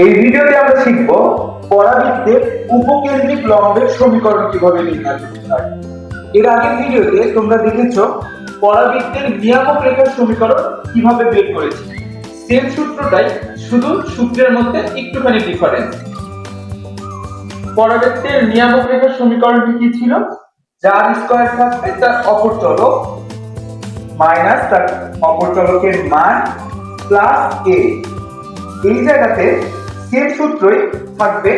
এই ভিডিওতে আমরা শিখব পরাবৃত্তের উপকেন্দ্রিক লম্বের সমীকরণ কিভাবে নির্ণয় করতে হয়। এর আগের ভিডিওতে তোমরা দেখেছো পরাবৃত্তের নিয়ামক রেখার সমীকরণ কিভাবে বের করেছি। সেম সূত্রটাই, শুধু সূত্রের মধ্যে একটুখানি ডিফারেন্স। পরাবৃত্তের নিয়ামক রেখার সমীকরণটি কি ছিল? যার স্কয়ার থাকবে তার অপর চলক মাইনাস তার অপর চলকের মান প্লাস a। এই জায়গাতে সেম সূত্রই থাকবে,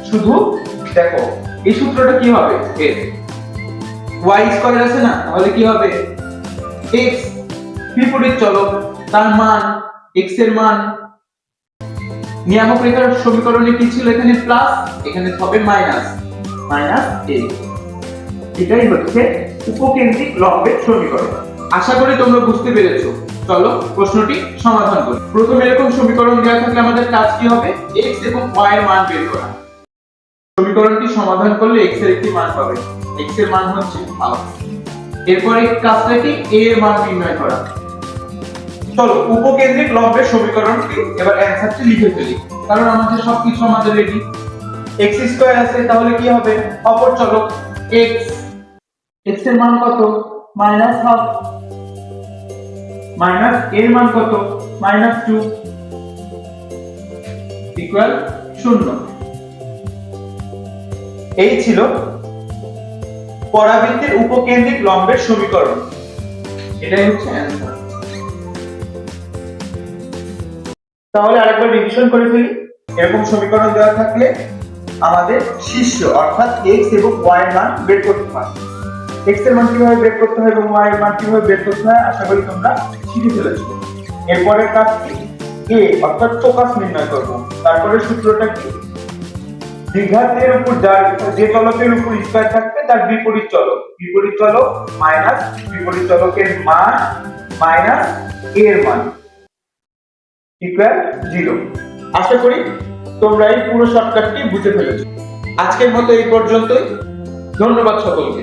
শুধু দেখো এই সূত্রটা কি হবে, y স্কয়ার আছে না, তাহলে কি হবে x বিপরীত চলক তার মান x এর মান। নিয়ামক রেখার সমীকরণে কি ছিল? এখানে প্লাস, এখানে হবে মাইনাস, মাইনাস a। এটাই হচ্ছে উপকেন্দ্রিক লম্বের সমীকরণ। আশা করি তোমরা বুঝতে পেরেছো। চলো প্রশ্নটি সমাধান করি। প্রথমে এরকম সমীকরণ দেওয়া থাকলে আমাদের কাজ কি হবে? x এবং y এর মান বের করা। সমীকরণটি সমাধান করলে x এর একটি মান পাবে, x এর মান হচ্ছে হাফ। এরপরে কাজটা কি? a এর মান নির্ণয় করা। চলো উপকেন্দ্রিক লম্বের সমীকরণটি এবার অ্যানসারটি লিখে ফেলি, কারণ আমাদের সবকিছু আমাদের রেডি। x স্কয়ার আছে, তাহলে কি হবে? অপর চলক x, x এর মান কত? মাইনাস হাফ, মাইনাস এর মান কত? Minus 2 equal 0। এই ছিল পরাবৃত্তের উপকেন্দ্রিক লম্বের সমীকরণ। এটাই হচ্ছে অ্যানসার। তাহলে আরেকবার রিভিশন করে ফেলি। এরকম সমীকরণ দেওয়া থাকলে আমাদের শীর্ষ অর্থাৎ x এবং y এর মান বের করতে হয়। x এর মান কিভাবে বের করতে হয় এবং y এর মান কিভাবে বের করতে হয় আশা করি তোমরা শিখে ফেলেছো। এরপরে কাজ কি? a অর্থাৎ ফোকাস নির্ণয় করব। তারপরে সূত্রটা কি? দ্বিঘাতের উপর যে চলকের উপর স্কয়ার থাকবে তার বিপরীত চলক মাইনাস বিপরীত চলকের মান মাইনাস a এর মান ইকুয়াল 0। আশা করি তোমরা এই পুরো শর্টকাটটি বুঝে ফেলেছো। আজকের মতো এই পর্যন্তই। ধন্যবাদ সকলকে।